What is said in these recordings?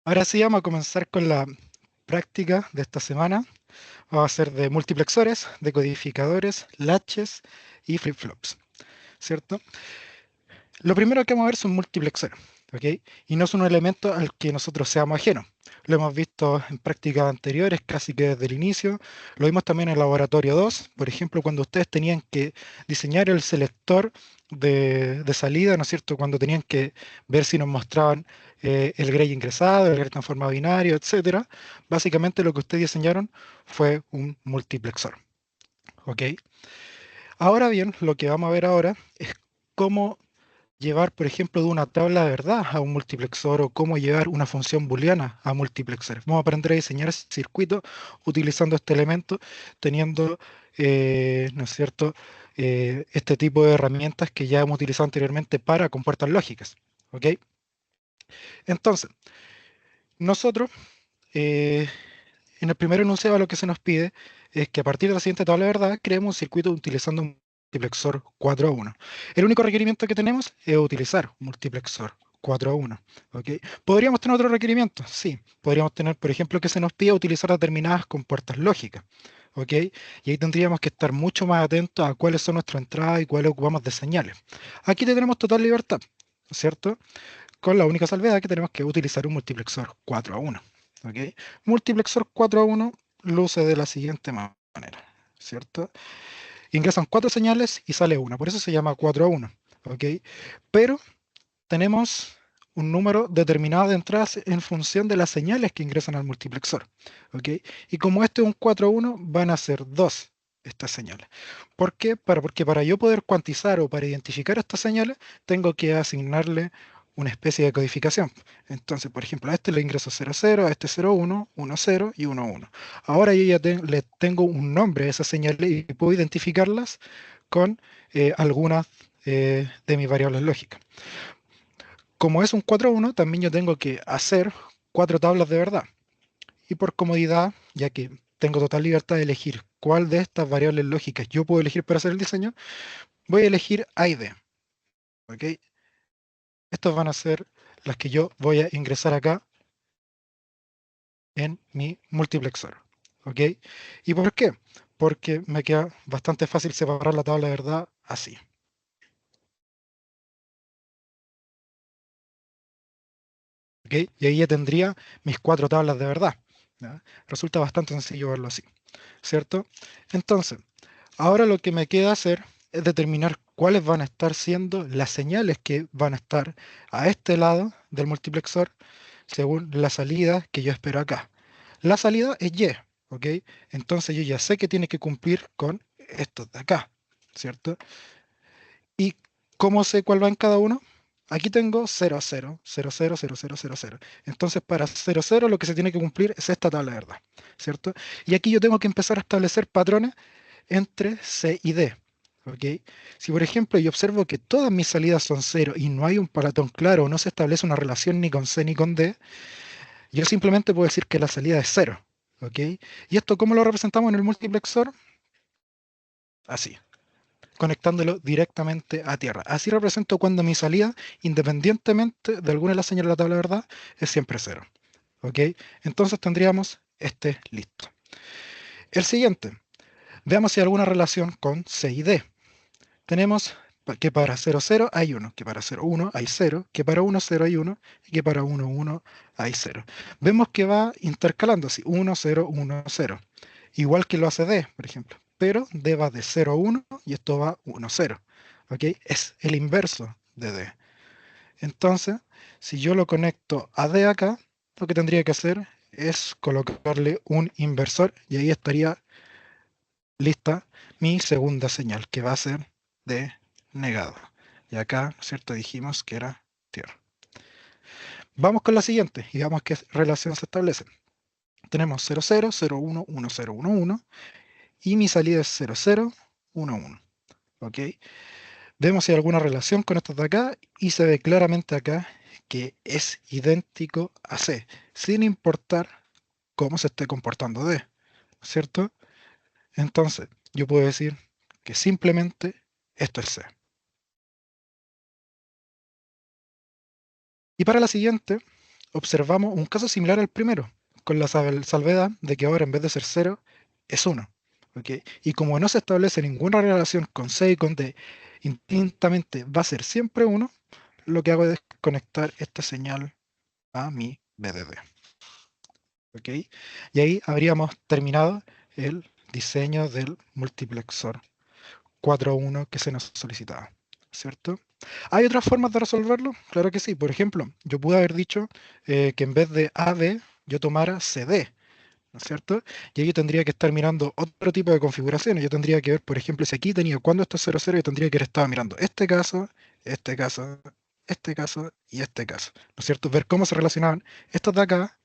Ahora sí vamos a comenzar con la práctica de esta semana. Vamos a hacer de multiplexores, decodificadores, latches y flip-flops, ¿cierto? Lo primero que vamos a ver son multiplexores, ¿ok? Y no son un elemento al que nosotros seamos ajenos. Lo hemos visto en prácticas anteriores, casi que desde el inicio. Lo vimos también en el laboratorio 2, por ejemplo, cuando ustedes tenían que diseñar el selector de salida, ¿no es cierto? Cuando tenían que ver si nos mostraban el gray ingresado, el gray transformado binario, etcétera. Básicamente lo que ustedes diseñaron fue un multiplexor, ¿ok? Ahora bien, lo que vamos a ver ahora es cómo llevar, por ejemplo, de una tabla de verdad a un multiplexor o cómo llevar una función booleana a multiplexores. Vamos a aprender a diseñar circuitos utilizando este elemento, teniendo, ¿no es cierto?, este tipo de herramientas que ya hemos utilizado anteriormente para compuertas lógicas. ¿Ok? Entonces, nosotros, eh, en el primer enunciado lo que se nos pide es que a partir de la siguiente tabla de verdad creemos un circuito utilizando un multiplexor 4 a 1. El único requerimiento que tenemos es utilizar un multiplexor 4 a 1. ¿Ok? ¿Podríamos tener otro requerimiento? Sí. Podríamos tener, por ejemplo, que se nos pida utilizar determinadas compuertas lógicas. ¿Ok? Y ahí tendríamos que estar mucho más atentos a cuáles son nuestras entradas y cuáles ocupamos de señales. Aquí tenemos total libertad, ¿no es cierto? Con la única salvedad que tenemos que utilizar un multiplexor 4 a 1. ¿Ok? Multiplexor 4 a 1 luce de la siguiente manera, ¿cierto? Ingresan cuatro señales y sale una, por eso se llama 4 a 1. ¿Ok? Pero tenemos un número determinado de entradas en función de las señales que ingresan al multiplexor. ¿Ok? Y como este es un 4 a 1, van a ser dos estas señales. ¿Por qué? Porque para yo poder cuantizar o para identificar estas señales, tengo que asignarle una especie de codificación. Entonces, por ejemplo, a este le ingreso 0, 0, a este 0, 1, 1, 0 y 1, 1. Ahora yo ya le tengo un nombre a esas señales y puedo identificarlas con algunas de mis variables lógicas. Como es un 4 a 1, también yo tengo que hacer cuatro tablas de verdad. Y por comodidad, ya que tengo total libertad de elegir cuál de estas variables lógicas yo puedo elegir para hacer el diseño, voy a elegir A y D. ¿Ok? Estas van a ser las que yo voy a ingresar acá en mi multiplexor. ¿Ok? ¿Y por qué? Porque me queda bastante fácil separar la tabla de verdad así. ¿Ok? Y ahí ya tendría mis cuatro tablas de verdad. ¿Ya? Resulta bastante sencillo verlo así, ¿cierto? Entonces, ahora lo que me queda hacer es determinar cuáles van a estar siendo las señales que van a estar a este lado del multiplexor según la salida que yo espero acá. La salida es Y, ¿ok? Entonces yo ya sé que tiene que cumplir con estos de acá, ¿cierto? ¿Y cómo sé cuál va en cada uno? Aquí tengo 0, 0, 0, 0, 0, 0, 0, 0. Entonces para 0, 0 lo que se tiene que cumplir es esta tabla de verdad, ¿cierto? Y aquí yo tengo que empezar a establecer patrones entre C y D. ¿Ok? Si por ejemplo yo observo que todas mis salidas son 0 y no hay un patrón claro o no se establece una relación ni con C ni con D, yo simplemente puedo decir que la salida es 0. ¿Ok? ¿Y esto cómo lo representamos en el multiplexor? Así, conectándolo directamente a tierra. Así represento cuando mi salida, independientemente de alguna de las señales de la tabla de verdad, es siempre 0. ¿Ok? Entonces tendríamos este listo. El siguiente, veamos si hay alguna relación con C y D. Tenemos que para 0, 0 hay 1, que para 0, 1 hay 0, que para 1, 0 hay 1, y que para 1, 1 hay 0. Vemos que va intercalando así, 1, 0, 1, 0. Igual que lo hace D, por ejemplo. Pero D va de 0 a 1 y esto va 1, 0. ¿Ok? Es el inverso de D. Entonces, si yo lo conecto a D acá, lo que tendría que hacer es colocarle un inversor y ahí estaría lista mi segunda señal, que va a ser de negado. Y acá, ¿cierto? Dijimos que era tierra. Vamos con la siguiente y veamos qué relación se establece. Tenemos 0, 0, 0, 1, 1, 0, 1, 1 y mi salida es 0, 0, 1, 1. ¿Ok? Vemos si hay alguna relación con estos de acá y se ve claramente acá que es idéntico a C, sin importar cómo se esté comportando D, ¿cierto? Entonces, yo puedo decir que simplemente esto es C. Y para la siguiente, observamos un caso similar al primero, con la salvedad de que ahora en vez de ser 0 es 1. ¿Ok? Y como no se establece ninguna relación con C y con D, indistintamente va a ser siempre 1, lo que hago es conectar esta señal a mi BDD. ¿Ok? Y ahí habríamos terminado el diseño del multiplexor 4.1 que se nos solicitaba, ¿cierto? ¿Hay otras formas de resolverlo? Claro que sí. Por ejemplo, yo pude haber dicho que en vez de AD yo tomara CD, ¿no es cierto? Y ahí yo tendría que estar mirando otro tipo de configuraciones. Yo tendría que ver, por ejemplo, si aquí tenía cuando esto es 00, yo tendría que haber estado mirando este caso, este caso, este caso y este caso, ¿no es cierto? Ver cómo se relacionaban estos de acá,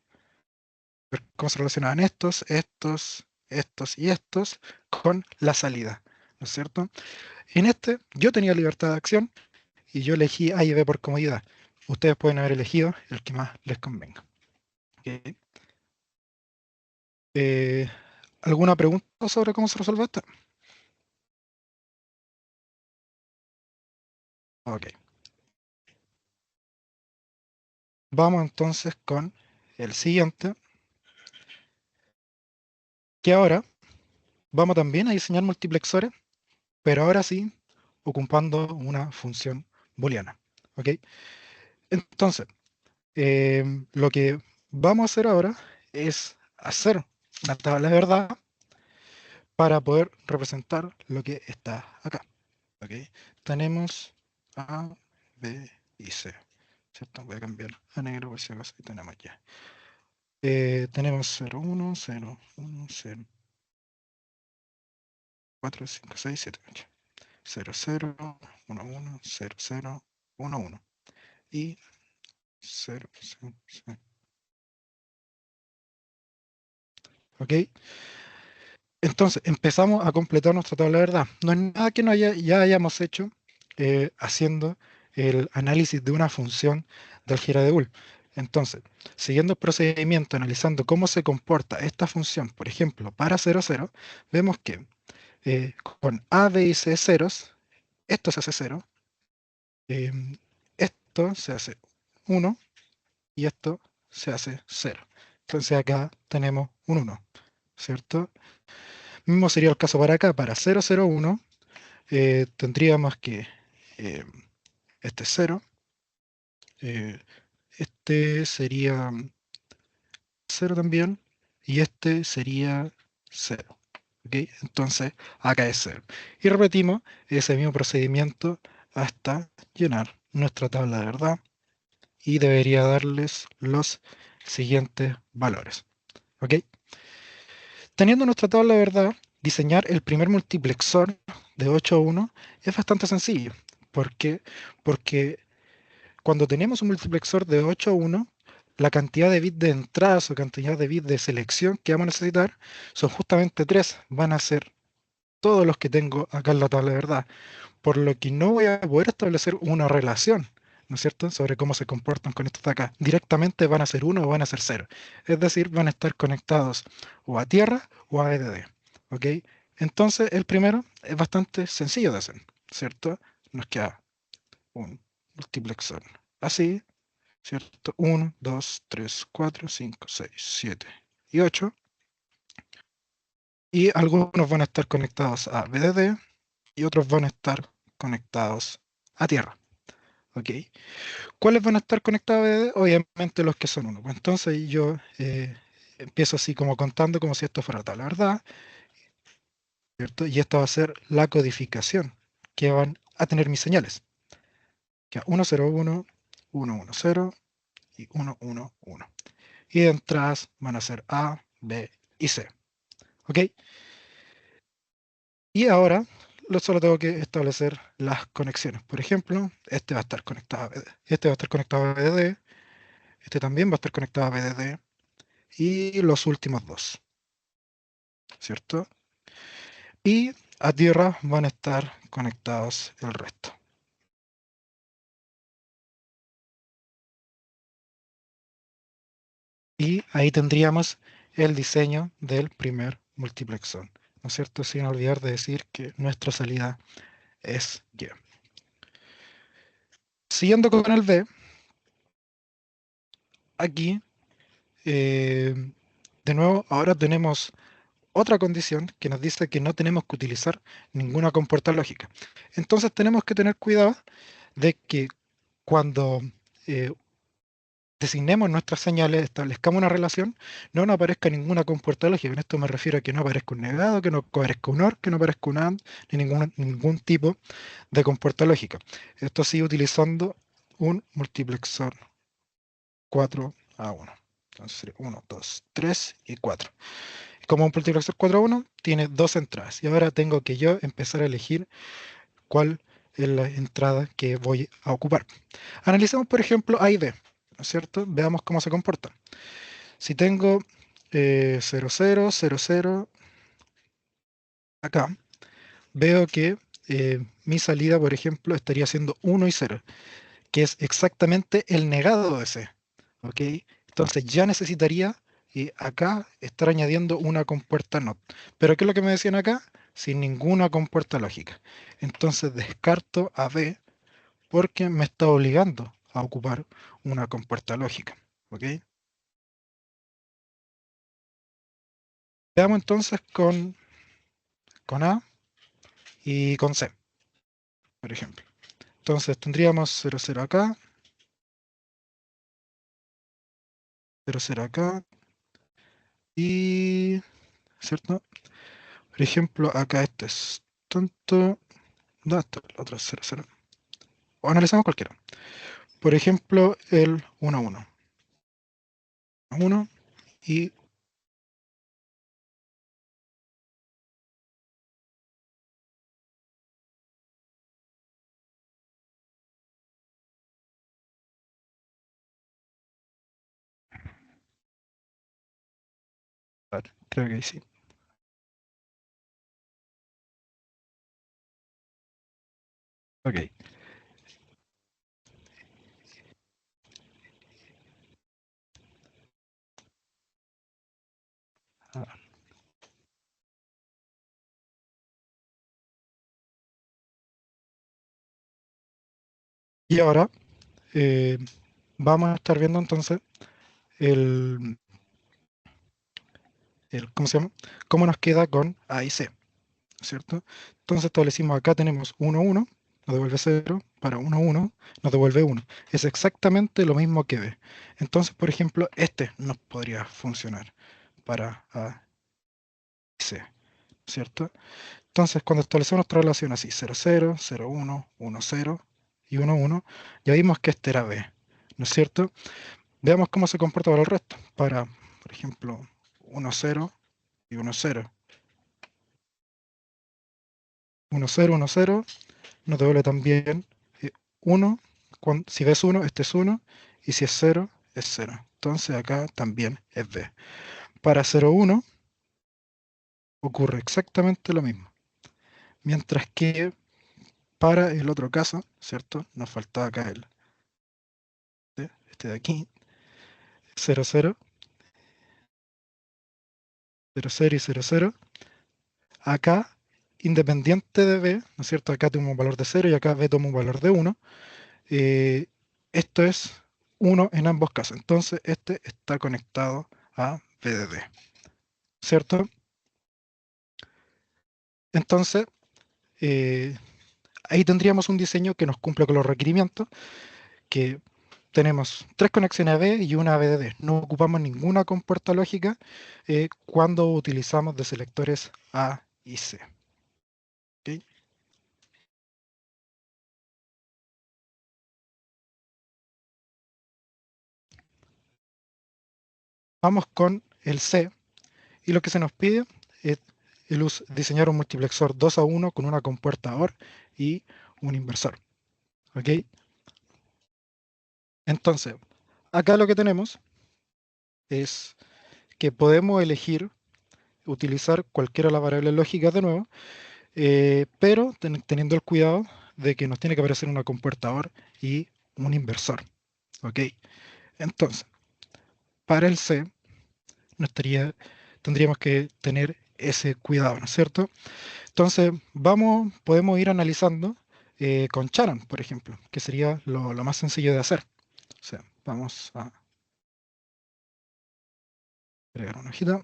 ver cómo se relacionaban estos y estos con la salida, ¿no es cierto? En este yo tenía libertad de acción y yo elegí A y B por comodidad. Ustedes pueden haber elegido el que más les convenga. ¿Ok? Eh, ¿Alguna pregunta sobre cómo se resuelve esto? Ok. Vamos entonces con el siguiente, que ahora vamos también a diseñar multiplexores, pero ahora sí ocupando una función booleana. ¿Ok? Entonces, lo que vamos a hacer ahora es hacer una tabla de verdad para poder representar lo que está acá. ¿Ok? Tenemos A, B y C. ¿Cierto? Voy a cambiar a negro por si acaso y tenemos ya. Tenemos 0, 1, 0, 1, 0, 4, 5, 6, 7, 8. 0, 0, 1, 1, 0, 0, 1, 1. Y 0, 0, 0. ¿Ok? Entonces, empezamos a completar nuestra tabla de verdad. No es nada que ya hayamos hecho haciendo el análisis de una función de álgebra de Boole. Entonces, siguiendo el procedimiento, analizando cómo se comporta esta función, por ejemplo, para 0, 0, vemos que con A, B y C ceros, esto se hace 0, esto se hace 1 y esto se hace 0. Entonces acá tenemos un 1, ¿cierto? Mismo sería el caso para acá, para 0, 0, 1, tendríamos que eh, este es 0, este sería 0 también, y este sería 0. ¿Ok? Entonces acá es 0. Y repetimos ese mismo procedimiento hasta llenar nuestra tabla de verdad y debería darles los siguientes valores. ¿Ok? Teniendo nuestra tabla de verdad, diseñar el primer multiplexor de 8 a 1 es bastante sencillo. ¿Por qué? Porque cuando tenemos un multiplexor de 8 a 1, la cantidad de bits de entradas o cantidad de bits de selección que vamos a necesitar son justamente 3. Van a ser todos los que tengo acá en la tabla de verdad, por lo que no voy a poder establecer una relación, ¿no es cierto?, sobre cómo se comportan con estos de acá. Directamente van a ser 1 o van a ser 0. Es decir, van a estar conectados o a tierra o a BDD. ¿Ok? Entonces, el primero es bastante sencillo de hacer, ¿cierto? Nos queda un multiplexor así, ¿cierto? 1, 2, 3, 4, 5, 6, 7 y 8. Y algunos van a estar conectados a BDD y otros van a estar conectados a tierra. ¿Ok? ¿Cuáles van a estar conectados a BDD? Obviamente los que son uno. Pues entonces yo empiezo así como contando como si esto fuera tal, ¿verdad? ¿Cierto? Y esta va a ser la codificación que van a tener mis señales. Que 1, 0, 1, 1, 1, 0 y 1, 1, 1. Y de entradas van a ser A, B y C. ¿Ok? Y ahora solo tengo que establecer las conexiones. Por ejemplo, este va a estar conectado a BD, este va a estar conectado a BDD, este también va a estar conectado a BDD y los últimos dos, ¿cierto? Y a tierra van a estar conectados el resto. Y ahí tendríamos el diseño del primer multiplexor, ¿no es cierto? Sin olvidar de decir que nuestra salida es Y. Siguiendo con el B, aquí, de nuevo, ahora tenemos otra condición que nos dice que no tenemos que utilizar ninguna compuerta lógica. Entonces tenemos que tener cuidado de que cuando eh, designemos nuestras señales, establezcamos una relación, no nos aparezca ninguna compuerta lógica. En esto me refiero a que no aparezca un negado, que no aparezca un OR, que no aparezca un AND, ni ningún tipo de compuerta lógica. Esto sigue utilizando un multiplexor 4 a 1. Entonces sería 1, 2, 3 y 4. Como un multiplexor 4 a 1 tiene dos entradas. Y ahora tengo que yo empezar a elegir cuál es la entrada que voy a ocupar. Analicemos, por ejemplo, A y B, ¿no es cierto? Veamos cómo se comportan. Si tengo 0, 0, 0, 0 acá, veo que mi salida, por ejemplo, estaría siendo 1 y 0, que es exactamente el negado de C. ¿Ok? Entonces ya necesitaría acá estar añadiendo una compuerta NOT. Pero ¿qué es lo que me decían acá? Sin ninguna compuerta lógica. Entonces descarto a B porque me está obligando a ocupar una compuerta lógica. ¿Ok? Veamos entonces con A y con C, por ejemplo. Entonces tendríamos 0, 0 acá, 0, 0 acá y, ¿cierto? Por ejemplo, acá este es tanto, no, esto, el otro es 0, 0. O analizamos cualquiera. Por ejemplo, el 1, 1. 1 y creo que ahí sí. Ok. Ah, y ahora eh, vamos a estar viendo entonces el, ¿cómo se llama? ¿Cómo nos queda con A y C? ¿Cierto? Entonces establecimos acá tenemos 1, 1, nos devuelve 0, para 1, 1, nos devuelve 1. Es exactamente lo mismo que B. Entonces, por ejemplo, este nos podría funcionar para A y C, ¿cierto? Entonces, cuando establecemos nuestra relación así, 0, 0, 0, 1, 1, 0 y 1, 1, ya vimos que este era B, ¿no es cierto? Veamos cómo se comporta para el resto. Para, por ejemplo, 1, 0 y 1, 0. 1, 0, 1, 0 nos devuelve también 1. Si ves 1, este es 1. Y si es 0, es 0. Entonces acá también es B. Para 0, 1 ocurre exactamente lo mismo. Mientras que para el otro caso, ¿cierto? Nos faltaba acá este de aquí. 0, 0, 0, 0 y 0, 0. Acá, independiente de B, ¿no es cierto? Acá tengo un valor de 0 y acá B toma un valor de 1. eh, Esto es 1 en ambos casos. Entonces este está conectado a BDD, ¿cierto? Entonces, eh, ahí tendríamos un diseño que nos cumple con los requerimientos, que tenemos tres conexiones AB y una BDD. No ocupamos ninguna compuerta lógica cuando utilizamos de selectores A y C. ¿Ok? Vamos con el C y lo que se nos pide es diseñar un multiplexor 2 a 1 con una compuerta OR y un inversor. ¿Ok? Entonces, acá lo que tenemos es que podemos elegir utilizar cualquiera de las variables lógicas de nuevo, pero teniendo el cuidado de que nos tiene que aparecer una compuerta OR y un inversor. ¿Ok? Entonces, para el C, tendríamos que tener ese cuidado, ¿no es cierto? Entonces, podemos ir analizando con Shannon, por ejemplo, que sería lo más sencillo de hacer. O sea, vamos a Agregar una hojita.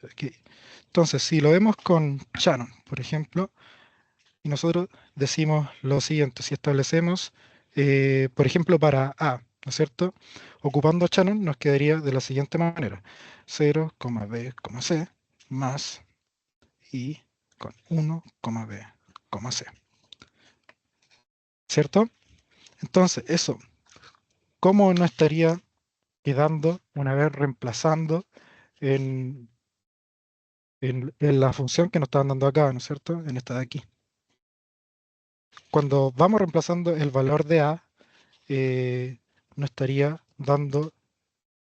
Aquí. Entonces, si lo vemos con Shannon, por ejemplo, y nosotros decimos lo siguiente, si establecemos, por ejemplo, para A, ¿no es cierto? Ocupando Shannon nos quedaría de la siguiente manera, 0, B, C, más I con 1, B, C, ¿cierto? Entonces, eso, ¿cómo nos estaría quedando una vez reemplazando en, en la función que nos estaban dando acá, ¿no es cierto? En esta de aquí. Cuando vamos reemplazando el valor de A, nos estaría dando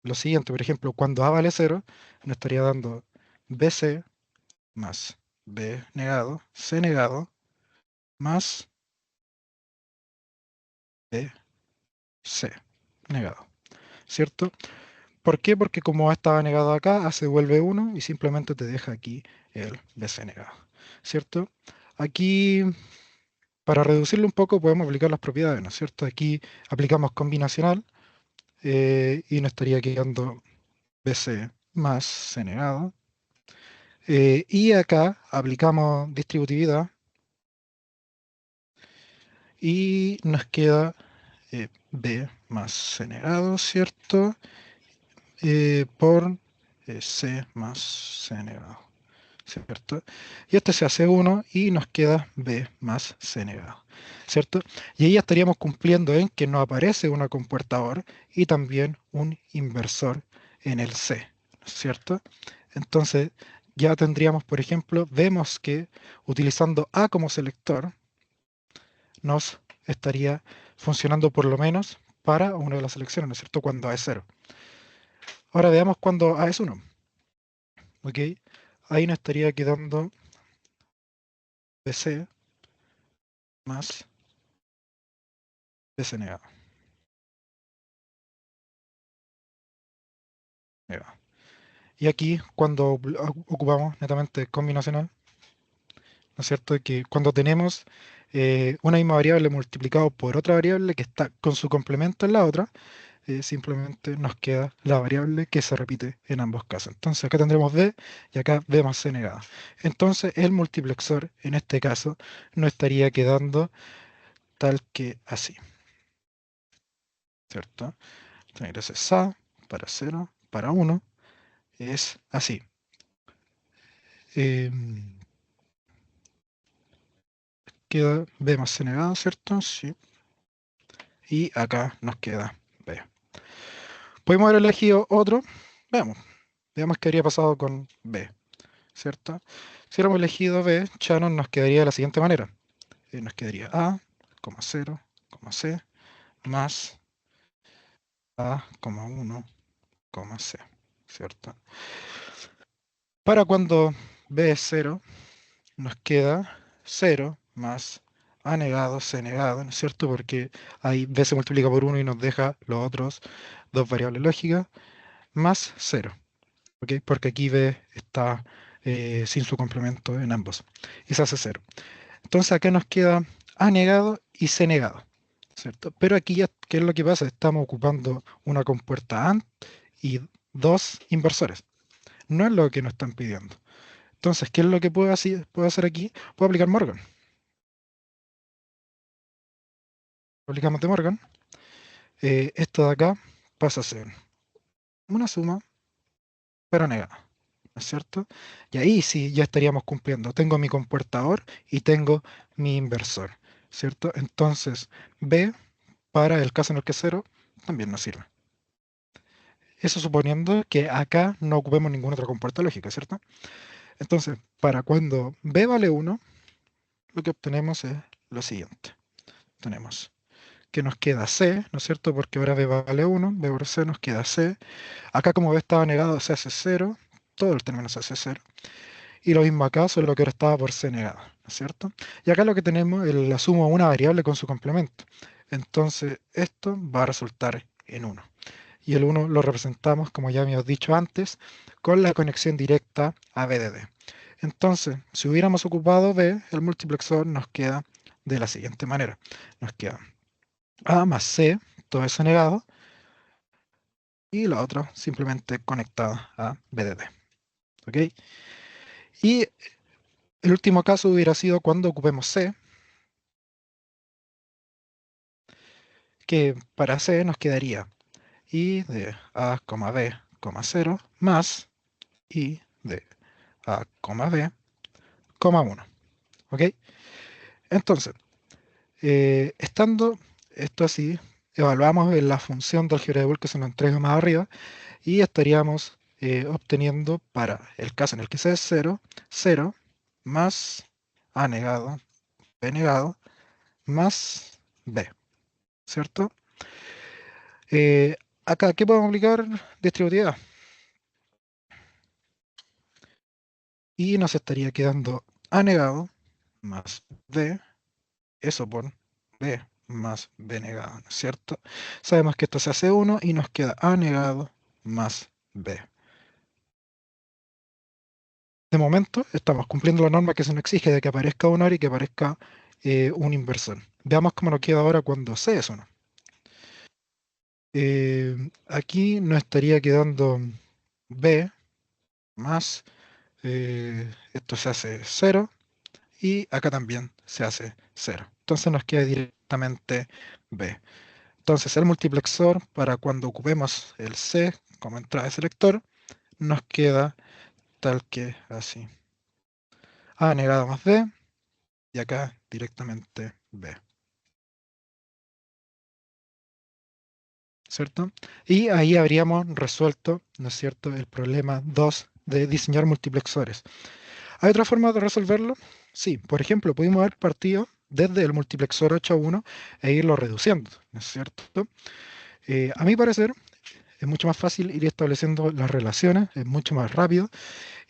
lo siguiente. Por ejemplo, cuando A vale 0, nos estaría dando BC más B negado, C negado, más BC negado. ¿Cierto? ¿Por qué? Porque como A estaba negado acá, A se vuelve 1 y simplemente te deja aquí el BC negado. ¿Cierto? Aquí, para reducirlo un poco, podemos aplicar las propiedades, ¿no es cierto? Aquí aplicamos combinacional y nos estaría quedando BC más C negado. Y acá aplicamos distributividad y nos queda B más C negado, ¿cierto? Por C más C negado, ¿cierto? Y este se hace 1 y nos queda B más C negado, ¿cierto? Y ahí ya estaríamos cumpliendo en que nos aparece una compuertador y también un inversor en el C, ¿cierto? Entonces ya tendríamos, por ejemplo, vemos que utilizando A como selector nos estaría funcionando por lo menos para una de las selecciones, ¿no es cierto? Cuando A es 0. Ahora veamos cuando A es 1, ¿ok? Ahí nos estaría quedando BC más BC negado. Negado. Y aquí, cuando ocupamos netamente combinacional, ¿no es cierto? Que cuando tenemos una misma variable multiplicado por otra variable que está con su complemento en la otra, simplemente nos queda la variable que se repite en ambos casos. Entonces acá tendremos B y acá B más C negado. Entonces el multiplexor, en este caso, nos estaría quedando tal que así, ¿cierto? Entonces A para 0, para 1, es así. Em, Queda B más C negado, ¿cierto? Sí. Y acá nos queda B. Podemos haber elegido otro. Veamos qué habría pasado con B, ¿cierto? Si hubiéramos elegido B, Shannon nos quedaría de la siguiente manera. Nos quedaría A, 0, C, más A, 1, C, ¿cierto? Para cuando B es 0, nos queda 0 más A negado, C negado, ¿no es cierto? Porque ahí B se multiplica por 1 y nos deja los otros dos variables lógicas, más 0, ¿ok? Porque aquí B está sin su complemento en ambos, y se hace 0. Entonces acá nos queda A negado y C negado, ¿cierto? Pero aquí ya, ¿qué es lo que pasa? Estamos ocupando una compuerta AND y dos inversores. No es lo que nos están pidiendo. Entonces, ¿qué es lo que puedo hacer aquí? Puedo aplicar Morgan. Aplicamos de Morgan. Esto de acá pasa a ser una suma, pero negada, ¿no es cierto? Y ahí sí ya estaríamos cumpliendo. Tengo mi compuertador y tengo mi inversor, ¿cierto? Entonces, B, para el caso en el que es 0, también nos sirve. Eso suponiendo que acá no ocupemos ninguna otra compuerta lógica, ¿cierto? Entonces, para cuando B vale 1, lo que obtenemos es lo siguiente. Tenemos que nos queda C, ¿no es cierto? Porque ahora B vale 1, B por C nos queda C. Acá como B estaba negado, se hace 0, todo el término se hace 0. Y lo mismo acá, solo que ahora estaba por C negado, ¿no es cierto? Y acá lo que tenemos es la suma de una variable con su complemento. Entonces, esto va a resultar en 1. Y el 1 lo representamos, como ya habíamos dicho antes, con la conexión directa a B de D. Entonces, si hubiéramos ocupado B, el multiplexor nos queda de la siguiente manera. Nos queda A más C, todo eso negado, y la otra simplemente conectada a BDD. ¿Ok? Y el último caso hubiera sido cuando ocupemos C, que para C nos quedaría I de A, B, 0 más I de A, B, 1. ¿Ok? Entonces, estando esto así, evaluamos la función de álgebra de Boole que se nos entrega más arriba y estaríamos obteniendo para el caso en el que C es 0, 0 más A negado, B negado, más B, ¿cierto? Eh, Acá, ¿qué podemos aplicar? Distributividad. Y nos estaría quedando A negado más B, eso por B más B negado, ¿no es cierto? Sabemos que esto se hace 1 y nos queda A negado más B. De momento estamos cumpliendo la norma que se nos exige de que aparezca un OR y que aparezca un inversor. Veamos cómo nos queda ahora cuando C es 1. Aquí nos estaría quedando B más, esto se hace 0 y acá también se hace 0. Entonces nos queda directamente B. Entonces el multiplexor para cuando ocupemos el C como entrada de selector nos queda tal que así. A negado más B y acá directamente B. ¿Cierto? Y ahí habríamos resuelto, ¿no es cierto?, el problema 2 de diseñar multiplexores. ¿Hay otra forma de resolverlo? Sí, por ejemplo, pudimos haber partido desde el multiplexor 8 a 1 e irlo reduciendo, ¿no es cierto? A mi parecer, es mucho más fácil ir estableciendo las relaciones, es mucho más rápido.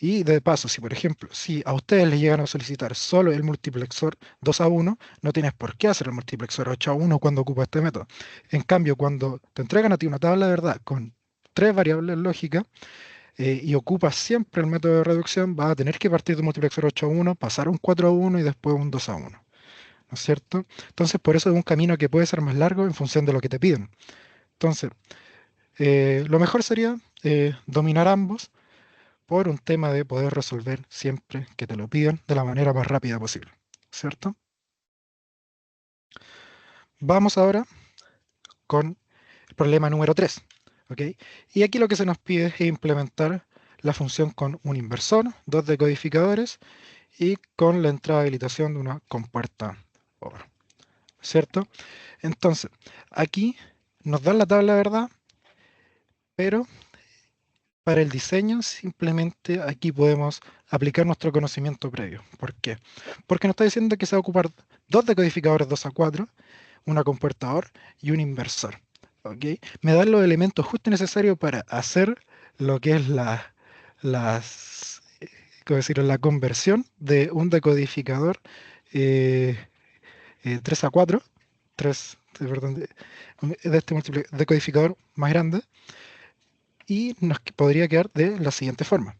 Y de paso, si por ejemplo, si a ustedes les llegan a solicitar solo el multiplexor 2 a 1, no tienes por qué hacer el multiplexor 8 a 1 cuando ocupa este método. En cambio, cuando te entregan a ti una tabla de verdad con tres variables lógicas y ocupas siempre el método de reducción, vas a tener que partir de un multiplexor 8 a 1, pasar a un 4 a 1 y después un 2 a 1. ¿No es cierto? Entonces, por eso es un camino que puede ser más largo en función de lo que te piden. Entonces, lo mejor sería dominar ambos por un tema de poder resolver siempre que te lo pidan de la manera más rápida posible, ¿cierto? Vamos ahora con el problema número 3, ¿ok? Y aquí lo que se nos pide es implementar la función con un inversor, dos decodificadores y con la entrada de habilitación de una compuerta OR, ¿cierto? Entonces, aquí nos dan la tabla de verdad, pero para el diseño, simplemente aquí podemos aplicar nuestro conocimiento previo. ¿Por qué? Porque nos está diciendo que se va a ocupar dos decodificadores 2 a 4, una compuerta OR y un inversor. ¿Ok? Me dan los elementos justo necesarios para hacer lo que es ¿cómo decirlo? La conversión de un decodificador eh, 3 a 4, 3, perdón, de este decodificador más grande, y nos podría quedar de la siguiente forma.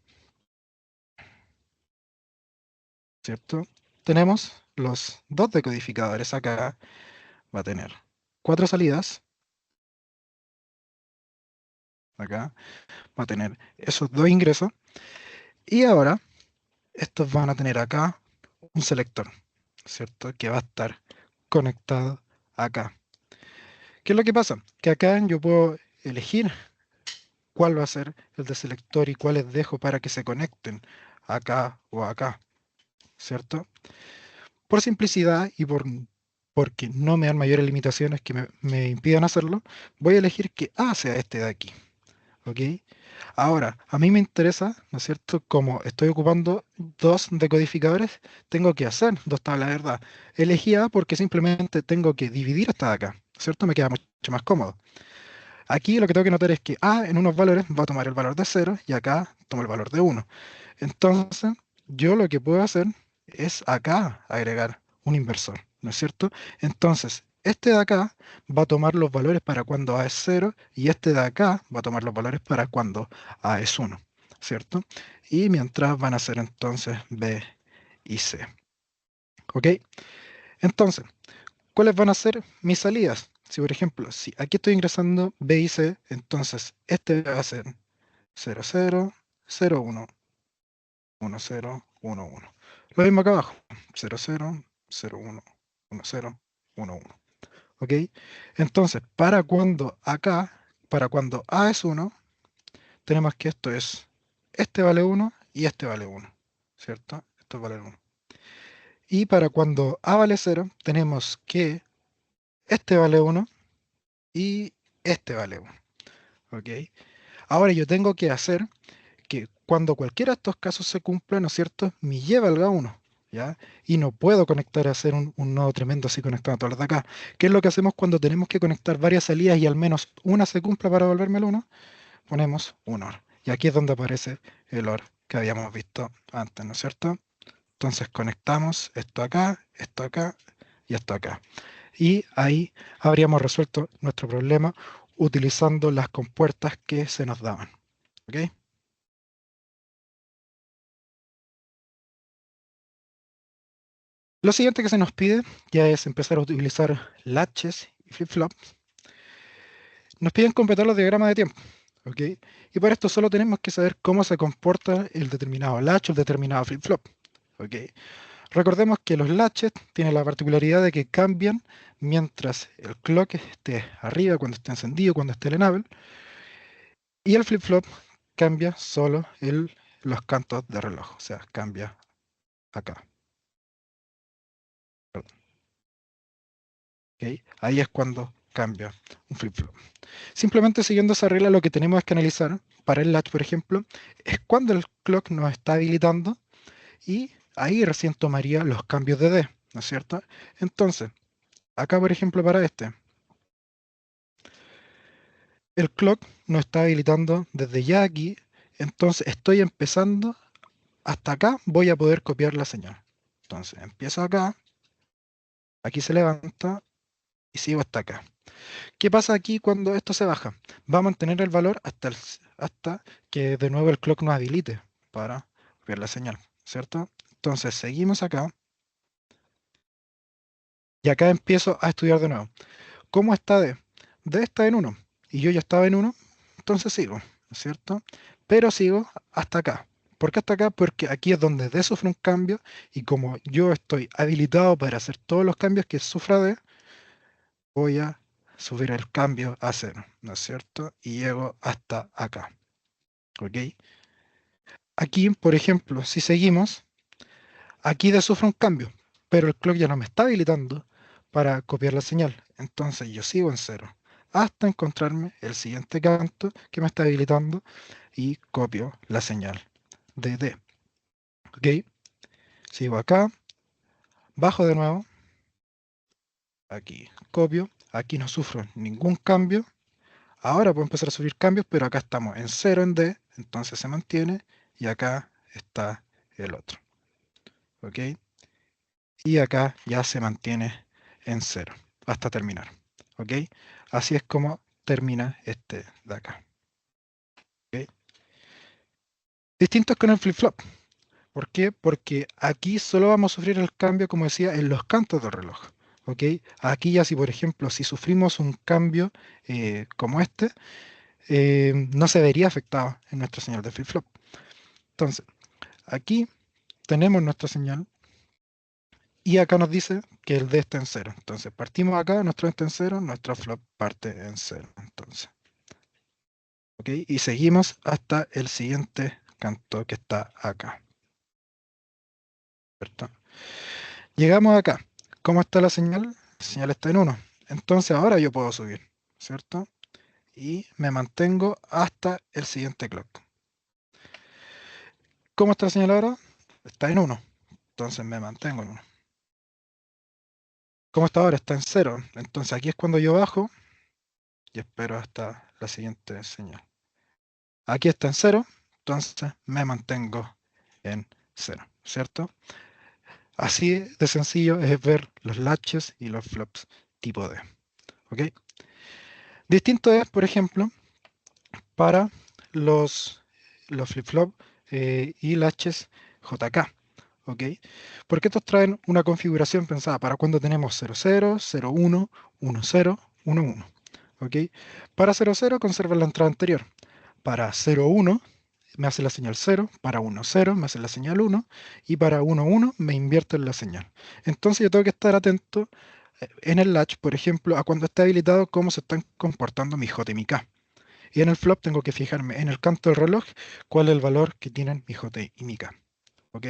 ¿Cierto? Tenemos los dos decodificadores acá. Va a tener cuatro salidas. Acá va a tener esos dos ingresos. Y ahora estos van a tener acá un selector, ¿cierto? Que va a estar conectado acá. ¿Qué es lo que pasa? Que acá yo puedo elegir cuál va a ser el de selector y cuáles dejo para que se conecten acá o acá, ¿cierto? Por simplicidad y porque no me dan mayores limitaciones que me impidan hacerlo, voy a elegir que A sea este de aquí. ¿Ok? Ahora, a mí me interesa, ¿no es cierto? Como estoy ocupando dos decodificadores, tengo que hacer dos tablas de verdad. Elegí A porque simplemente tengo que dividir esta de acá, ¿cierto? Me queda mucho más cómodo. Aquí lo que tengo que notar es que A en unos valores va a tomar el valor de 0 y acá toma el valor de 1. Entonces, yo lo que puedo hacer es acá agregar un inversor, ¿no es cierto? Entonces, este de acá va a tomar los valores para cuando A es 0 y este de acá va a tomar los valores para cuando A es 1, ¿cierto? Y mientras van a ser entonces B y C. ¿Ok? Entonces, ¿cuáles van a ser mis salidas? Si por ejemplo, si aquí estoy ingresando B y C, entonces este va a ser 0, 0, 0, 1, 1, 0, 1, 1. Lo mismo acá abajo, 0, 0, 0, 1, 1, 0, 1, 1. ¿Ok? Entonces, para cuando A es 1, tenemos que esto es, este vale 1 y este vale 1, ¿cierto? Esto vale 1. Y para cuando A vale 0, tenemos que este vale 1 y este vale 1. ¿Ok? Ahora yo tengo que hacer que cuando cualquiera de estos casos se cumpla, ¿no es cierto?, mi Y valga 1, ¿ya? Y no puedo conectar a hacer un nodo tremendo así conectando todas las de acá. ¿Qué es lo que hacemos cuando tenemos que conectar varias salidas y al menos una se cumpla para volverme el 1? Ponemos un OR. Y aquí es donde aparece el OR que habíamos visto antes, ¿no es cierto? Entonces conectamos esto acá y esto acá. Y ahí habríamos resuelto nuestro problema utilizando las compuertas que se nos daban. ¿Ok? Lo siguiente que se nos pide ya es empezar a utilizar latches y flip-flops. Nos piden completar los diagramas de tiempo. ¿Ok? Y para esto solo tenemos que saber cómo se comporta el determinado latch o el determinado flip-flop. ¿Ok? Recordemos que los latches tienen la particularidad de que cambian mientras el clock esté arriba, cuando esté encendido, cuando esté en enable, y el flip-flop cambia solo los cantos de reloj, o sea, cambia acá. ¿Ok? Ahí es cuando cambia un flip-flop. Simplemente siguiendo esa regla, lo que tenemos que analizar para el latch, por ejemplo, es cuando el clock nos está habilitando y ahí recién tomaría los cambios de D, ¿no es cierto? Entonces, acá, por ejemplo, para este, el clock nos está habilitando desde ya aquí, entonces estoy empezando, hasta acá voy a poder copiar la señal. Entonces, empiezo acá, aquí se levanta y sigo hasta acá. ¿Qué pasa aquí cuando esto se baja? Va a mantener el valor hasta que de nuevo el clock nos habilite para ver la señal, ¿cierto? Entonces seguimos acá y acá empiezo a estudiar de nuevo. ¿Cómo está D? D está en 1 y yo ya estaba en 1, entonces sigo, ¿no es cierto? Pero sigo hasta acá. ¿Por qué hasta acá? Porque aquí es donde D sufre un cambio y como yo estoy habilitado para hacer todos los cambios que sufra D, voy a subir el cambio a 0, ¿no es cierto? Y llego hasta acá, ¿ok? Aquí, por ejemplo, si seguimos, aquí de sufre un cambio, pero el clock ya no me está habilitando para copiar la señal. Entonces yo sigo en 0 hasta encontrarme el siguiente canto que me está habilitando y copio la señal de D, ¿ok? Sigo acá, bajo de nuevo, aquí copio, aquí no sufro ningún cambio. Ahora puedo empezar a subir cambios, pero acá estamos en 0 en D, entonces se mantiene, y acá está el otro. ¿Ok? Y acá ya se mantiene en 0 hasta terminar. ¿Ok? Así es como termina este de acá. ¿Ok? Distintos con el flip-flop. ¿Por qué? Porque aquí solo vamos a sufrir el cambio, como decía, en los cantos del reloj. ¿Ok? Aquí ya si, por ejemplo, si sufrimos un cambio como este, no se vería afectado en nuestra señal de flip-flop. Entonces, aquí tenemos nuestra señal y acá nos dice que el D está en 0. Entonces, partimos acá, nuestro D está en 0, nuestra flop parte en 0. Entonces, ¿ok? Y seguimos hasta el siguiente canto que está acá. ¿Cierto? Llegamos acá. ¿Cómo está la señal? La señal está en 1. Entonces, ahora yo puedo subir, ¿cierto? Y me mantengo hasta el siguiente clock. ¿Cómo está la señal ahora? Está en 1. Entonces, me mantengo en 1. ¿Cómo está ahora? Está en 0. Entonces, aquí es cuando yo bajo y espero hasta la siguiente señal. Aquí está en 0, entonces me mantengo en 0, ¿cierto? Así de sencillo es ver los latches y los flops tipo D. ¿Ok? Distinto es, por ejemplo, para los flip-flop y latches JK. ¿Ok? Porque estos traen una configuración pensada para cuando tenemos 00, 01, 10, 1, 1. ¿Ok? Para 0, 0 conserva la entrada anterior. Para 0, 1 me hace la señal 0, para 1, 0 me hace la señal 1 y para 1, 1 me invierte la señal. Entonces yo tengo que estar atento en el latch, por ejemplo, a cuando está habilitado cómo se están comportando mi J y mi K. Y en el flop tengo que fijarme en el canto del reloj cuál es el valor que tienen mi J y mi K. ¿Ok?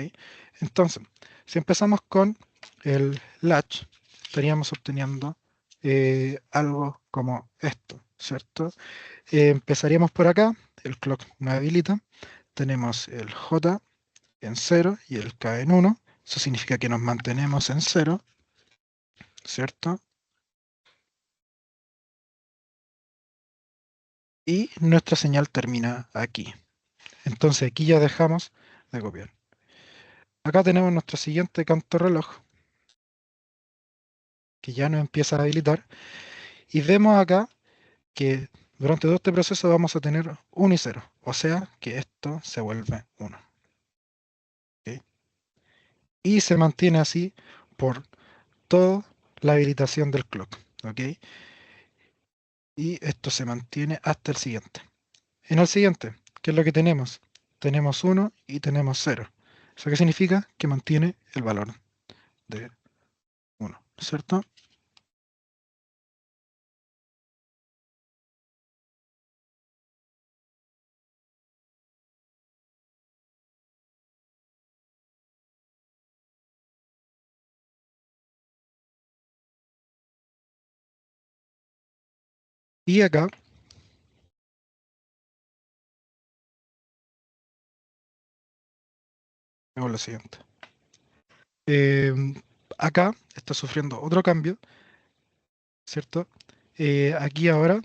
Entonces, si empezamos con el latch, estaríamos obteniendo algo como esto, ¿cierto? Empezaríamos por acá, el clock me habilita, tenemos el J en 0 y el K en 1, eso significa que nos mantenemos en 0, ¿cierto? Y nuestra señal termina aquí. Entonces aquí ya dejamos de copiar. Acá tenemos nuestro siguiente canto reloj, que ya nos empieza a habilitar, y vemos acá que durante todo este proceso vamos a tener 1 y 0, o sea que esto se vuelve 1. ¿Ok? Y se mantiene así por toda la habilitación del clock. ¿Ok? Y esto se mantiene hasta el siguiente. En el siguiente, ¿qué es lo que tenemos? Tenemos 1 y tenemos 0. ¿Eso qué significa? Que mantiene el valor de 1, ¿cierto? Y acá vemos lo siguiente. Eh, Acá está sufriendo otro cambio, ¿cierto? Aquí ahora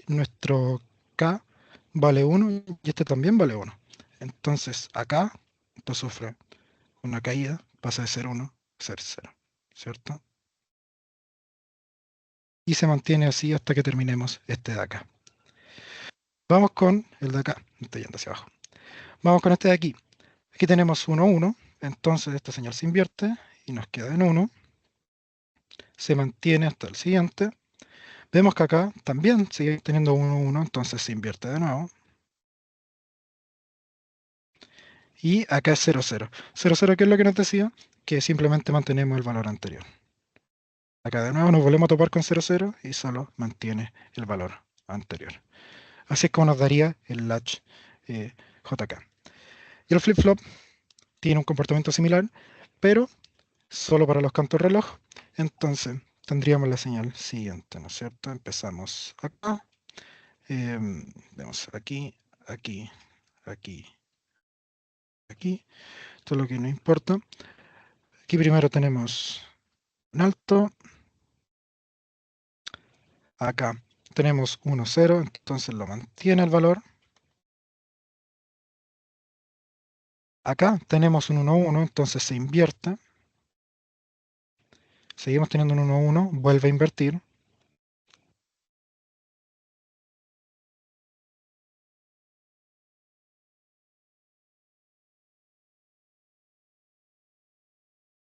nuestro K vale 1 y este también vale 1. Entonces acá esto sufre una caída, pasa de ser 1 a ser 0, ¿cierto? Y se mantiene así hasta que terminemos este de acá. Vamos con el de acá, estoy yendo hacia abajo. Vamos con este de aquí. Aquí tenemos 1, 1, entonces esta señal se invierte y nos queda en 1. Se mantiene hasta el siguiente. Vemos que acá también sigue teniendo 1, 1, entonces se invierte de nuevo. Y acá es 0, 0. 0, 0, ¿qué es lo que nos decía? Que simplemente mantenemos el valor anterior. Acá de nuevo nos volvemos a topar con 0, 0 y solo mantiene el valor anterior. Así es como nos daría el latch JK. Y el flip-flop tiene un comportamiento similar, pero solo para los cantos reloj. Entonces tendríamos la señal siguiente, ¿no es cierto? Empezamos acá. Vemos aquí, aquí, aquí, aquí. Esto es lo que no importa. Aquí primero tenemos un alto. Acá tenemos 1, 0, entonces lo mantiene el valor. Acá tenemos un 1, 1, entonces se invierte. Seguimos teniendo un 1, 1, vuelve a invertir.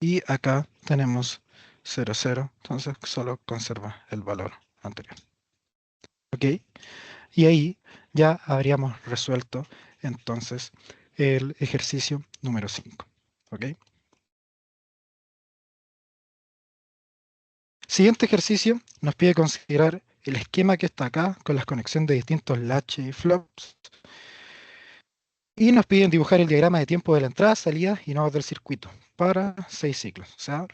Y acá tenemos 0, 0, entonces solo conserva el valor anterior. ¿Ok? Y ahí ya habríamos resuelto entonces el ejercicio número 5. ¿Ok? Siguiente ejercicio nos pide considerar el esquema que está acá con las conexiones de distintos latches y flops. Y nos piden dibujar el diagrama de tiempo de la entrada, salida y nodos del circuito para 6 ciclos. O sea,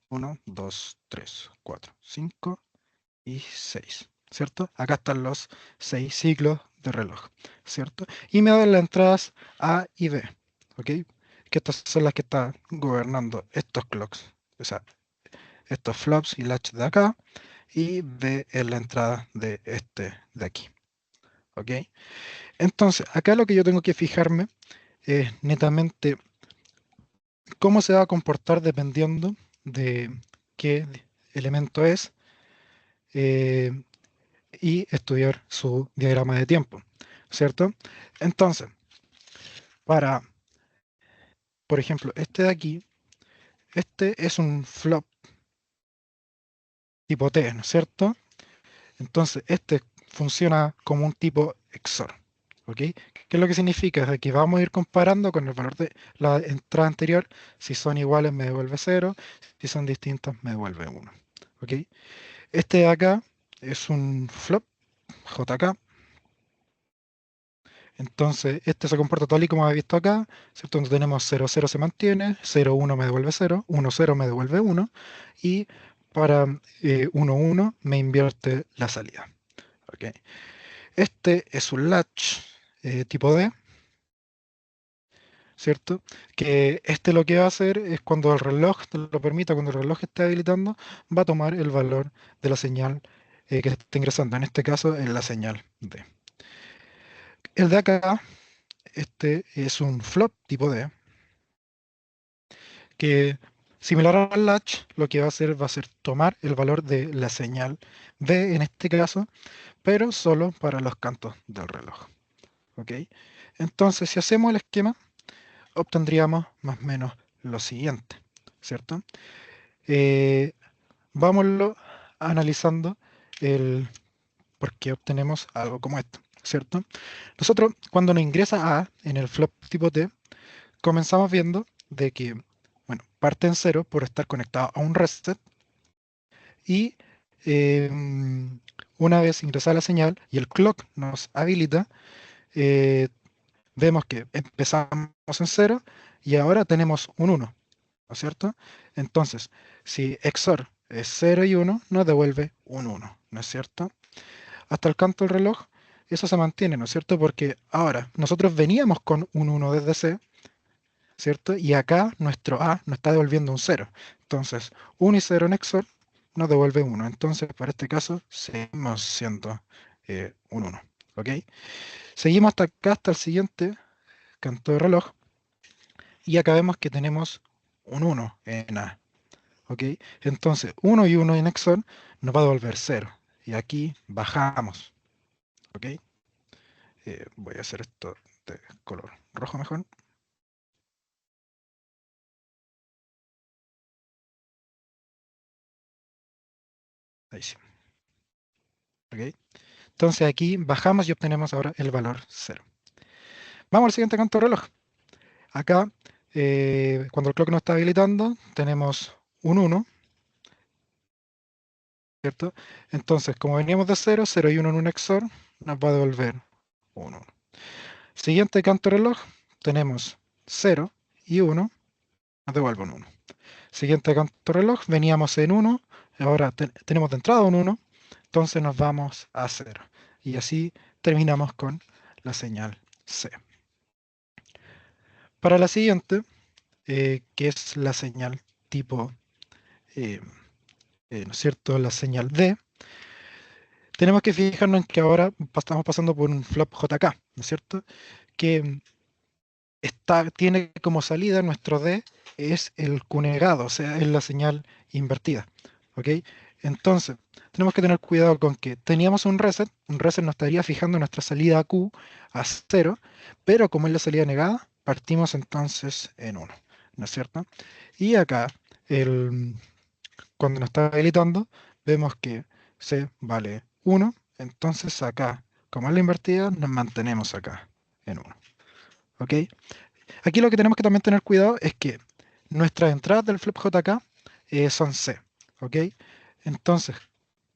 1, 2, 3, 4, 5 y 6. ¿Cierto? Acá están los 6 ciclos de reloj. ¿Cierto? Y me dan las entradas A y B. ¿Ok? Que estas son las que están gobernando estos clocks. O sea, estos flops y latch de acá. Y B es la entrada de este de aquí. ¿Ok? Entonces, acá lo que yo tengo que fijarme es netamente cómo se va a comportar dependiendo de qué elemento es eh, y estudiar su diagrama de tiempo, ¿cierto? Entonces, para, por ejemplo, este de aquí, este es un flop tipo T, ¿no es cierto? Entonces, este funciona como un tipo XOR. ¿Ok? ¿Qué es lo que significa? Es de que vamos a ir comparando con el valor de la entrada anterior. Si son iguales, me devuelve 0. Si son distintas, me devuelve 1. ¿Ok? Este de acá es un flop JK. Entonces, este se comporta tal y como he visto acá, ¿cierto? Donde tenemos 0, 0 se mantiene, 0, 1 me devuelve 0, 1, 0 me devuelve 1, y para 1, 1 me invierte la salida. ¿Ok? Este es un latch tipo D, ¿cierto? Que este lo que va a hacer es cuando el reloj te lo permita, cuando el reloj esté habilitando, va a tomar el valor de la señal que se está ingresando. En este caso es la señal D. El de acá, este es un flop tipo D, que similar al latch, lo que va a ser tomar el valor de la señal D en este caso, pero solo para los cantos del reloj. ¿Ok? Entonces, si hacemos el esquema, obtendríamos más o menos lo siguiente, ¿cierto? Eh, vámonos analizando el por qué obtenemos algo como esto, ¿cierto? Nosotros, cuando nos ingresa A en el flop tipo T, comenzamos viendo de que, bueno, parte en cero por estar conectado a un reset y una vez ingresada la señal y el clock nos habilita, eh, vemos que empezamos en cero y ahora tenemos un 1, ¿no es cierto? Entonces, si XOR es 0 y 1, nos devuelve un 1, ¿no es cierto? Hasta el canto del reloj, eso se mantiene, ¿no es cierto? Porque ahora nosotros veníamos con un 1 desde C, ¿cierto? Y acá nuestro A nos está devolviendo un 0. Entonces, 1 y 0 en XOR nos devuelve 1. Entonces, para este caso, seguimos siendo un 1. ¿Ok? Seguimos hasta acá, hasta el siguiente canto de reloj. Y acá vemos que tenemos un 1 en A. ¿Ok? Entonces, 1 y 1 en XOR nos va a devolver 0. Y aquí bajamos. ¿Ok? Voy a hacer esto de color rojo mejor. Ahí sí. ¿Ok? Entonces aquí bajamos y obtenemos ahora el valor 0. Vamos al siguiente canto de reloj. Acá, cuando el clock no está habilitando, tenemos un 1, ¿cierto? Entonces, como veníamos de 0, 0 y 1 en un XOR, nos va a devolver un 1. Siguiente canto de reloj, tenemos 0 y 1, nos devuelve un 1. Siguiente canto de reloj, veníamos en 1, ahora tenemos de entrada un 1, entonces nos vamos a 0. Y así terminamos con la señal C. Para la siguiente, que es la señal tipo, eh, ¿no es cierto?, la señal D, tenemos que fijarnos en que ahora estamos pasando por un flop JK, ¿no es cierto?, que tiene como salida nuestro D es el Q negado, o sea, es la señal invertida. ¿Ok? Entonces, tenemos que tener cuidado con que teníamos un reset nos estaría fijando nuestra salida Q a 0, pero como es la salida negada, partimos entonces en 1, ¿no es cierto? Y acá, el, cuando nos está habilitando, vemos que C vale 1, entonces acá, como es la invertida, nos mantenemos acá en 1. ¿Ok? Aquí lo que tenemos que también tener cuidado es que nuestras entradas del flip JK son C, ¿ok? Entonces,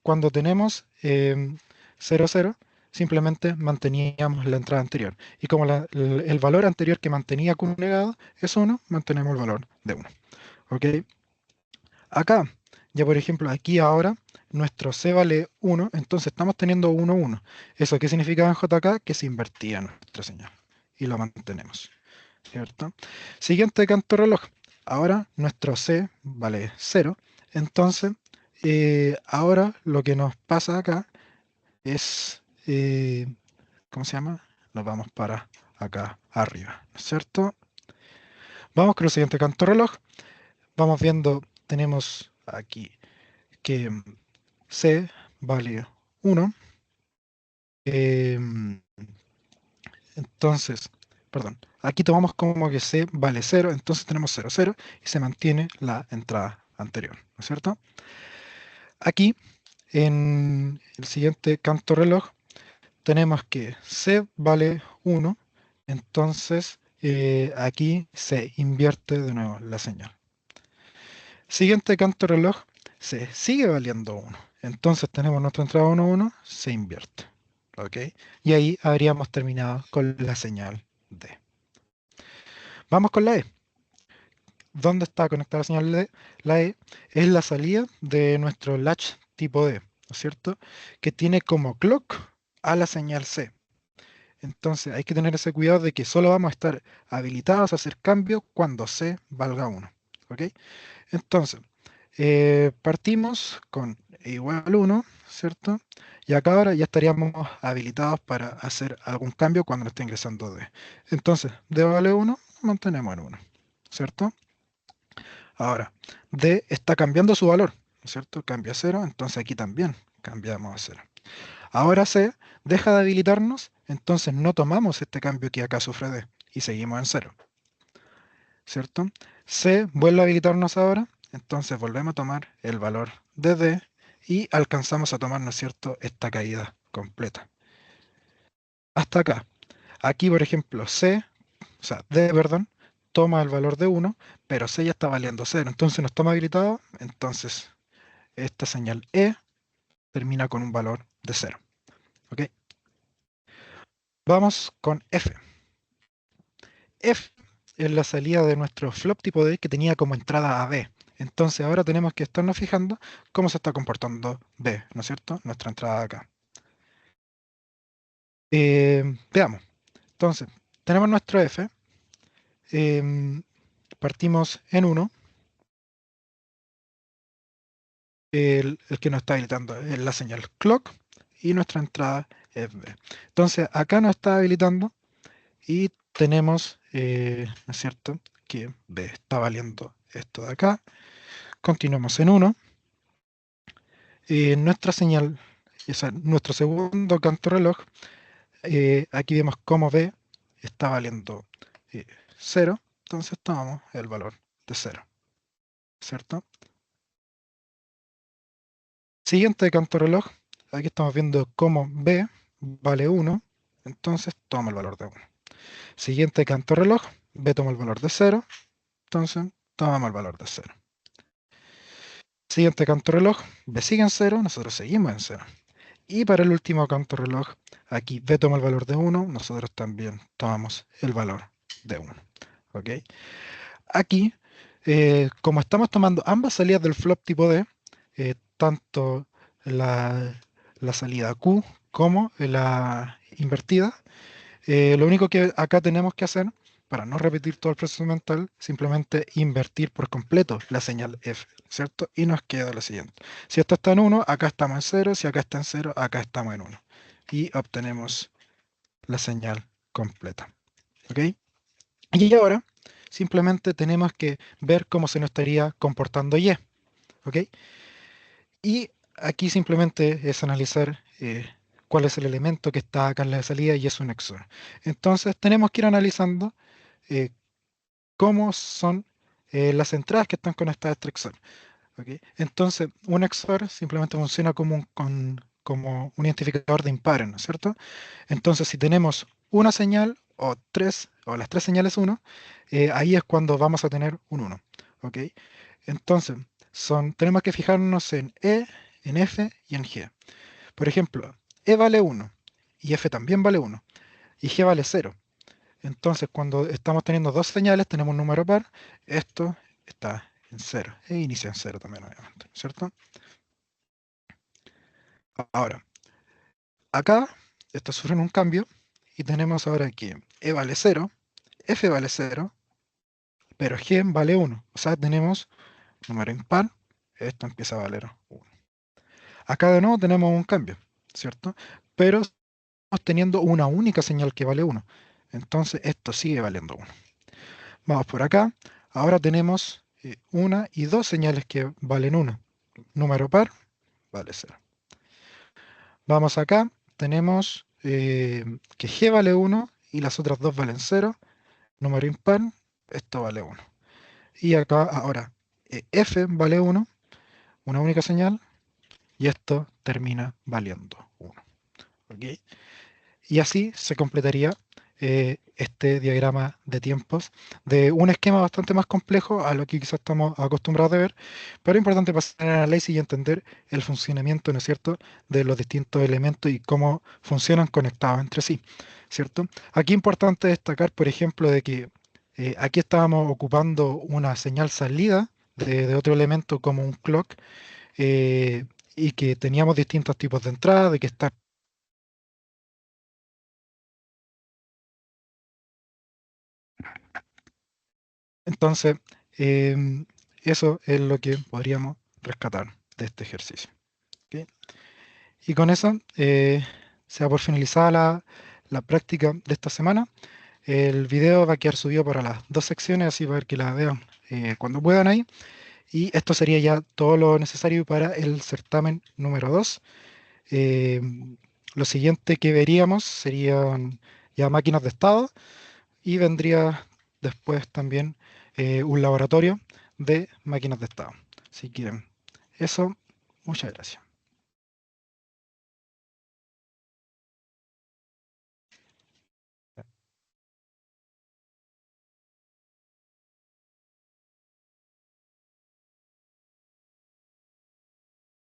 cuando tenemos 0, 0, simplemente manteníamos la entrada anterior. Y como el valor anterior que mantenía Q negado es 1, mantenemos el valor de 1, ¿ok? Acá, ya por ejemplo, aquí ahora, nuestro C vale 1, entonces estamos teniendo 1, 1. ¿Eso qué significa en JK? Que se invertía nuestra señal. Y lo mantenemos. ¿Cierto? Siguiente canto reloj. Ahora nuestro C vale 0. Entonces, ahora lo que nos pasa acá es, ¿cómo se llama? Nos vamos para acá arriba, ¿no es cierto? Vamos con el siguiente canto reloj. Vamos viendo, tenemos aquí que C vale 1. em, Entonces, perdón, aquí tomamos como que C vale 0, entonces tenemos 0, 0 y se mantiene la entrada anterior, ¿no es cierto? Aquí en el siguiente canto reloj tenemos que C vale 1, entonces aquí se invierte de nuevo la señal. Siguiente canto reloj, C sigue valiendo 1, entonces tenemos nuestra entrada 1, 1, se invierte. ¿Ok? Y ahí habríamos terminado con la señal D. Vamos con la E. ¿Dónde está conectada la señal D? La E es la salida de nuestro latch tipo D, ¿no es cierto? Que tiene como clock a la señal C. Entonces hay que tener ese cuidado de que solo vamos a estar habilitados a hacer cambios cuando C valga 1. ¿Ok? Entonces, partimos con E igual 1, ¿cierto? Y acá ahora ya estaríamos habilitados para hacer algún cambio cuando nos esté ingresando D. Entonces, D vale 1, mantenemos en 1, ¿cierto? Ahora, D está cambiando su valor, ¿no es cierto? Cambia a 0, entonces aquí también cambiamos a 0. Ahora C deja de habilitarnos, entonces no tomamos este cambio que acá sufre D y seguimos en 0, ¿cierto? C vuelve a habilitarnos ahora, entonces volvemos a tomar el valor de D y alcanzamos a tomar, ¿no es cierto?, esta caída completa. Hasta acá. Aquí, por ejemplo, C, o sea, D, perdón, toma el valor de 1, pero C ya está valiendo 0, entonces no estamos habilitados, entonces esta señal E termina con un valor de 0. ¿Ok? Vamos con F. F es la salida de nuestro flop tipo D que tenía como entrada a B. Entonces ahora tenemos que estarnos fijando cómo se está comportando B, ¿no es cierto? Nuestra entrada acá. Veamos. Entonces, tenemos nuestro F. Partimos en 1. El que nos está habilitando es la señal clock y nuestra entrada es B. Entonces, acá nos está habilitando y tenemos, ¿no es cierto?, que B está valiendo esto de acá. Continuamos en 1. Nuestra señal, o sea, nuestro segundo canto reloj, aquí vemos cómo B está valiendo 0, entonces tomamos el valor de 0, ¿cierto? Siguiente canto reloj, aquí estamos viendo cómo B vale 1, entonces toma el valor de 1. Siguiente canto reloj, B toma el valor de 0, entonces tomamos el valor de 0. Siguiente canto reloj, B sigue en 0, nosotros seguimos en 0. Y para el último canto reloj, aquí B toma el valor de 1, nosotros también tomamos el valor de 1. ¿Ok? Aquí, como estamos tomando ambas salidas del flop tipo D, tanto la salida Q como la invertida, lo único que acá tenemos que hacer, para no repetir todo el proceso mental, simplemente invertir por completo la señal F, ¿cierto? Y nos queda lo siguiente. Si esto está en 1, acá estamos en 0, si acá está en 0, acá estamos en 1. Y obtenemos la señal completa. ¿Ok? Y ahora simplemente tenemos que ver cómo se nos estaría comportando Y. ¿Ok? Y aquí simplemente es analizar cuál es el elemento que está acá en la salida y es un XOR. Entonces tenemos que ir analizando eh, cómo son las entradas que están conectadas a este XOR. ¿Ok? Entonces un XOR simplemente funciona como como un identificador de impares, ¿no es cierto? Entonces si tenemos una señal o tres, o las tres señales 1, ahí es cuando vamos a tener un 1. ¿Ok? Entonces, tenemos que fijarnos en E, en F y en G. Por ejemplo, E vale 1 y F también vale 1 y G vale 0. Entonces, cuando estamos teniendo dos señales, tenemos un número par, esto está en 0 e inicia en 0 también, obviamente, ¿cierto? Ahora, acá esto sufre un cambio y tenemos ahora que E vale 0, F vale 0, pero G vale 1. O sea, tenemos número impar, esto empieza a valer 1. Acá de nuevo tenemos un cambio, ¿cierto? Pero estamos teniendo una única señal que vale 1. Entonces esto sigue valiendo 1. Vamos por acá. Ahora tenemos una y dos señales que valen 1. Número par vale 0. Vamos acá. Tenemos que G vale 1 y las otras dos valen 0. Número impar, esto vale 1. Y acá ahora F vale 1, una única señal, y esto termina valiendo 1. ¿Ok? Y así se completaría este diagrama de tiempos de un esquema bastante más complejo a lo que quizás estamos acostumbrados a ver, pero es importante pasar al análisis y entender el funcionamiento, ¿no es cierto?, de los distintos elementos y cómo funcionan conectados entre sí, ¿cierto? Aquí es importante destacar, por ejemplo, de que aquí estábamos ocupando una señal salida de otro elemento como un clock, eh, y que teníamos distintos tipos de entrada, de que está. Entonces, eso es lo que podríamos rescatar de este ejercicio. ¿Ok? Y con eso se da por finalizada la práctica de esta semana. El video va a quedar subido para las dos secciones, así para que la vean cuando puedan ahí. Y esto sería ya todo lo necesario para el certamen número 2. Eh, lo siguiente que veríamos serían ya máquinas de estado y vendría después también un laboratorio de máquinas de estado. Así que eso, muchas gracias.